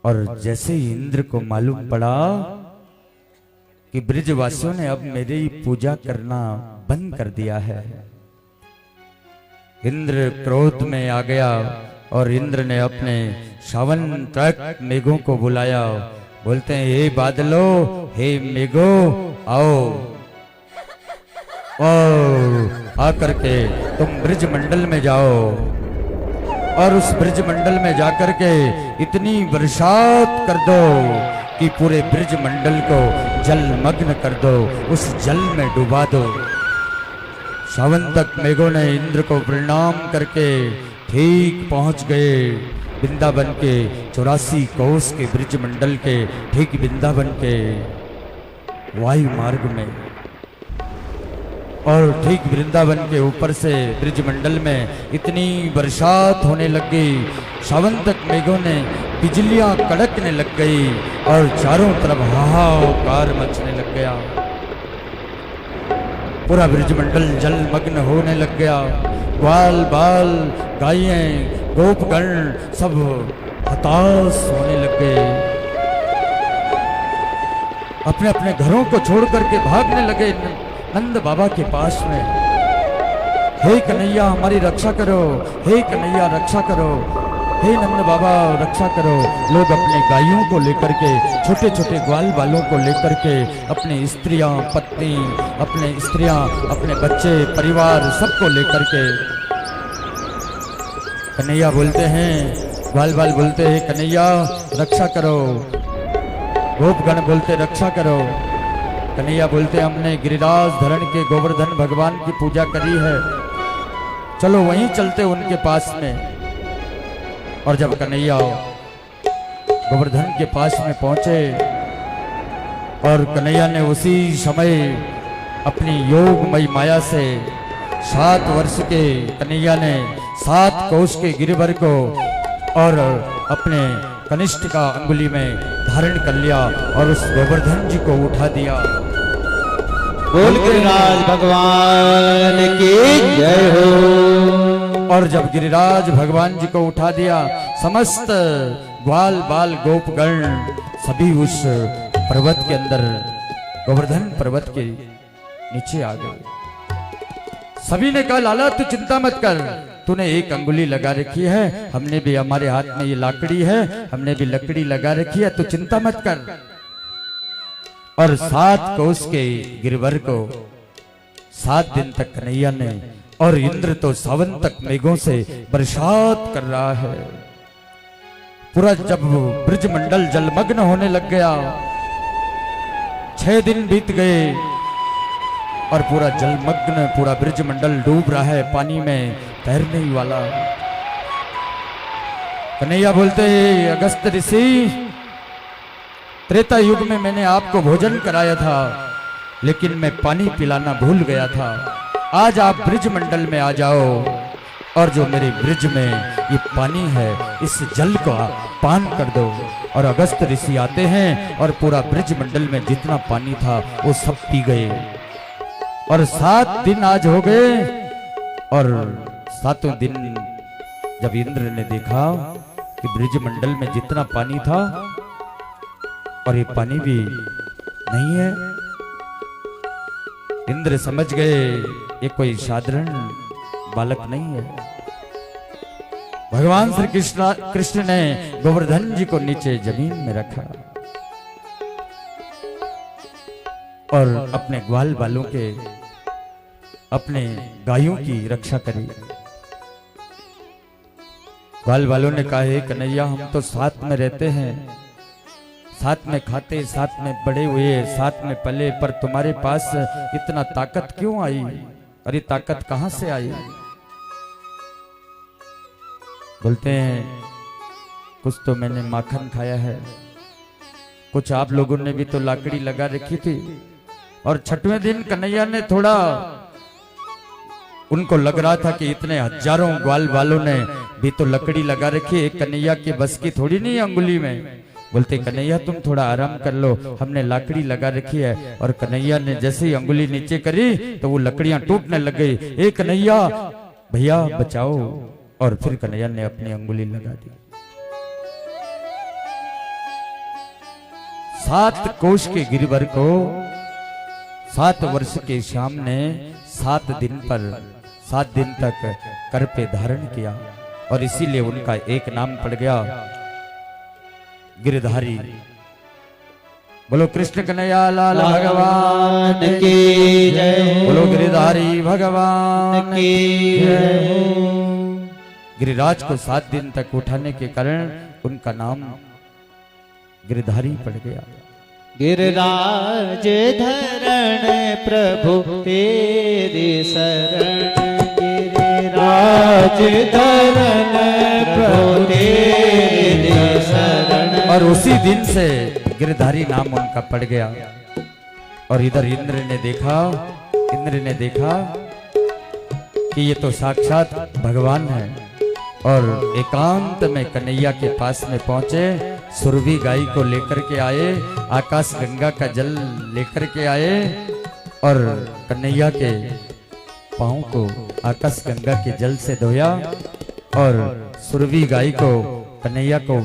और जैसे ही इंद्र को मालूम पड़ा कि ब्रजवासियों ने अब मेरी पूजा करना बंद कर दिया है, इंद्र क्रोध में आ गया और इंद्र ने अपने श्रवण तक मेघों को बुलाया। बोलते हैं, हे बादलो, हे मेघो, आओ आकर के तुम ब्रज मंडल में जाओ और उस ब्रज मंडल में जाकर के इतनी बरसात कर दो कि पूरे ब्रज मंडल को जलमग्न कर दो, उस जल में डुबा दो। सावंतक मेघों ने इंद्र को प्रणाम करके ठीक पहुंच गए वृंदावन के 84 कोस के ब्रज मंडल के ठीक वृंदावन के वायु मार्ग में। और ठीक वृंदावन के ऊपर से ब्रज मंडल में इतनी बरसात होने लग गई, सावंतक मेघों ने बिजलियां कड़कने लग गई और चारों तरफ हाहाकार मचने लग गया। पूरा ब्रजमंडल जलमग्न होने लग गया। ग्वाल बाल गायें गोपगण सब हताश होने लग गए, अपने अपने घरों को छोड़ करके भागने लगे नंद बाबा के पास में। हे कन्हैया हमारी रक्षा करो, हे कन्हैया रक्षा करो, हे नंद बाबा रक्षा करो। लोग अपने गायों को लेकर के, छोटे छोटे ग्वाल बालों को लेकर के, अपने स्त्रियां पत्नी, अपने बच्चे परिवार सबको लेकर के कन्हैया बोलते हैं, ग्वाल बाल बोलते हैं कन्हैया रक्षा करो, गोपगण बोलते रक्षा करो। कन्हैया बोलते हमने गिरिराज धरण के गोवर्धन भगवान की पूजा करी है, चलो वहीं चलते उनके पास में। और जब कन्हैया गोवर्धन के पास में पहुंचे और कन्हैया ने उसी समय अपनी योगमयी माया से 7 वर्ष के कन्हैया ने 7 कोष के गिरिवर को और अपने कनिष्ठ का अंगुली में धारण कर लिया और उस गोवर्धन जी को उठा दिया। बोल गिरिराज भगवान की जय हो। और जब गिरिराज भगवान जी को उठा दिया, समस्त ग्वाल बाल गोपगण सभी उस पर्वत के अंदर, गोवर्धन पर्वत के नीचे आ गए। सभी ने कहा लाला तू चिंता मत कर, तूने एक अंगुली लगा रखी है, हमने भी, हमारे हाथ में ये लाकड़ी है, हमने भी लकड़ी लगा रखी है, तू चिंता मत कर। और 7 कोस के गिरवर को 7 दिन तक कन्हैया ने, और इंद्र तो सावंतक मेघों से बरसात कर रहा है। पूरा जब ब्रजमंडल जलमग्न होने लग गया, 6 दिन बीत गए और पूरा जलमग्न पूरा ब्रजमंडल डूब रहा है, पानी में तैरने ही वाला। कन्हैया बोलते अगस्त ऋषि, त्रेता युग में मैंने आपको भोजन कराया था, लेकिन मैं पानी पिलाना भूल गया था। आज आप ब्रज मंडल में आ जाओ और जो मेरे ब्रज में ये पानी है, इस जल को पान कर दो। और अगस्त ऋषि आते हैं और पूरा ब्रज मंडल में जितना पानी था वो सब पी गए। और 7 दिन आज हो गए और 7वें दिन जब इंद्र ने देखा कि ब्रज मंडल में जितना पानी था और ये पानी भी नहीं है, इंद्र समझ गए ये कोई साधारण बालक नहीं है। भगवान श्री कृष्ण ने गोवर्धन जी को नीचे जमीन में रखा और अपने ग्वाल बालों के, अपने गायों की रक्षा करी। ग्वाल बालों ने कहा हे कन्हैया हम तो साथ में रहते हैं, साथ में खाते, साथ में बड़े हुए, साथ में पले, पर तुम्हारे पास इतना ताकत क्यों आई? अरे ताकत कहां से आई? बोलते हैं कुछ तो मैंने माखन खाया है, कुछ आप लोगों ने भी तो लाकड़ी लगा रखी थी। और 6वें दिन कन्हैया ने थोड़ा, उनको लग रहा था कि इतने हजारों ग्वाल वालों ने भी तो लकड़ी लगा रखी, एक कन्हैया के बस की थोड़ी नहीं अंगुली में। बोलते कन्हैया तुम थोड़ा आराम कर लो, हमने लाकड़ी लगा रखी है। और कन्हैया ने जैसे ही अंगुली नीचे करी तो वो लकड़ियां टूटने लग गई। ए कन्हैया भैया बचाओ। और फिर कन्हैया ने अपनी अंगुली लगा दी। 7 कोष के गिरिवर को 7 वर्ष के श्याम ने 7 दिन तक कर पे धारण किया और इसीलिए उनका एक नाम पड़ गया गिरधारी। बोलो कृष्ण कन्हैया लाल भगवान की जय। बोलो गिरधारी भगवान की जय। गिरिराज को 7 दिन तक उठाने के कारण उनका नाम गिरधारी पड़ गया। गिरिराज धरण प्रभु तेरी शरण, गिरिराज धरण प्रभु तेरी शरण। और उसी दिन से गिरधारी नाम उनका पड़ गया। और इधर इंद्र ने देखा कि ये तो साक्षात भगवान है और एकांत में कन्हैया के पास में पहुंचे, सुरभि गाय को लेकर के आए, आकाश गंगा का जल लेकर के आए और कन्हैया के पांव को आकाश गंगा के जल से धोया और सुरभि गाय को कन्हैया को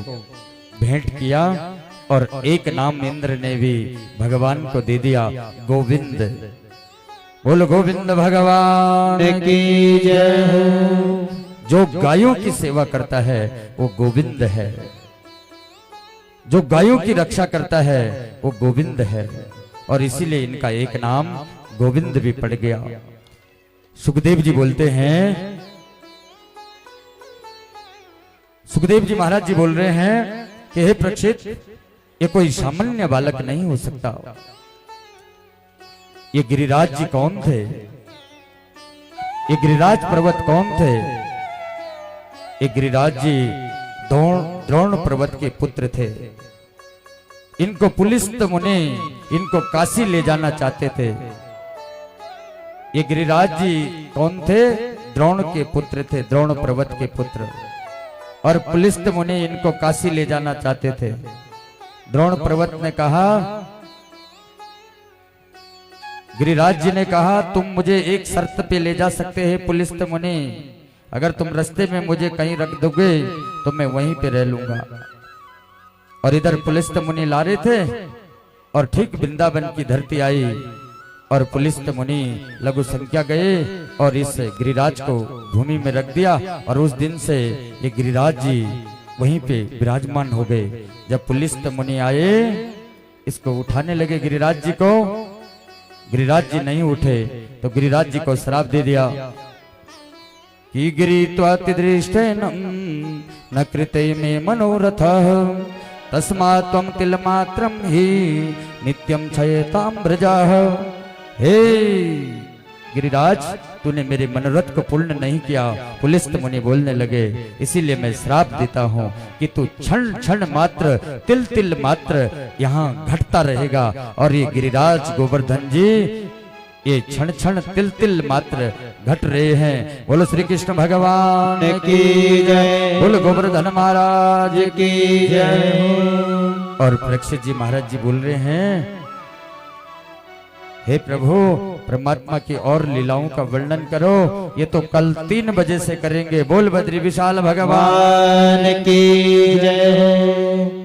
भेंट किया और एक नाम इंद्र ने भी भगवान को दे दिया, गोविंद। बोलो गोविंद भगवान की जय। जो गायों की सेवा करता है वो गोविंद है, जो गायों की रक्षा करता है वो गोविंद है और इसीलिए इनका एक नाम गोविंद भी पड़ गया। सुखदेव जी बोलते हैं, सुखदेव जी महाराज जी बोल रहे हैं कि हे परीक्षित, ये कोई सामान्य बालक नहीं हो सकता। ये गिरिराज जी कौन थे? ये गिरिराज पर्वत कौन थे? ये गिरिराज जी द्रोण पर्वत के पुत्र थे। इनको पुलिस्त मुनि इनको काशी ले जाना चाहते थे। ये गिरिराज जी कौन थे? द्रोण के पुत्र थे, द्रोण पर्वत के पुत्र। और पुलिस्त मुनि इनको काशी ले जाना चाहते थे। द्रोण पर्वत ने कहा, गिरिराज जी ने कहा, तुम मुझे एक शर्त पे ले जा सकते हैं पुलिस्त मुनि, अगर तुम रास्ते में मुझे कहीं रख दोगे तो मैं वहीं पे रह लूंगा। और इधर पुलिस्त मुनि ला रहे थे और ठीक वृंदावन की धरती आई और पुलिस्त मुनि लघु संख्या गए और इस गिरिराज को भूमि में रख दिया और उस दिन से ये गिरिराज जी वहीं पे विराजमान हो गए। जब पुलिस्त मुनि आए इसको उठाने लगे गिरिराज जी को, गिरिराज जी नहीं उठे तो गिरिराज जी को श्राप दे दिया कि गिरि त्वातिदृष्टेन न कृते में मनोरथः तस्मात् त्वं तिलमात्रं हि नित्यं क्षयतां व्रजाः। हे गिरिराज, तूने मेरे मनोरथ को पूर्ण नहीं किया। पुलिस्त मुनि बोलने लगे, इसीलिए मैं श्राप देता हूँ कि तू क्षण क्षण मात्र तिल तिल मात्र यहाँ घटता रहेगा। और ये गिरिराज गोवर्धन जी ये क्षण क्षण तिल तिल मात्र घट रहे हैं। बोलो श्री कृष्ण भगवान की जय। बोलो गोवर्धन महाराज की जय। और परीक्षित जी महाराज जी बोल रहे हैं, हे प्रभु, परमात्मा की और लीलाओं का वर्णन करो, ये तो कल 3 बजे से करेंगे। बोल बद्री विशाल भगवान की जय।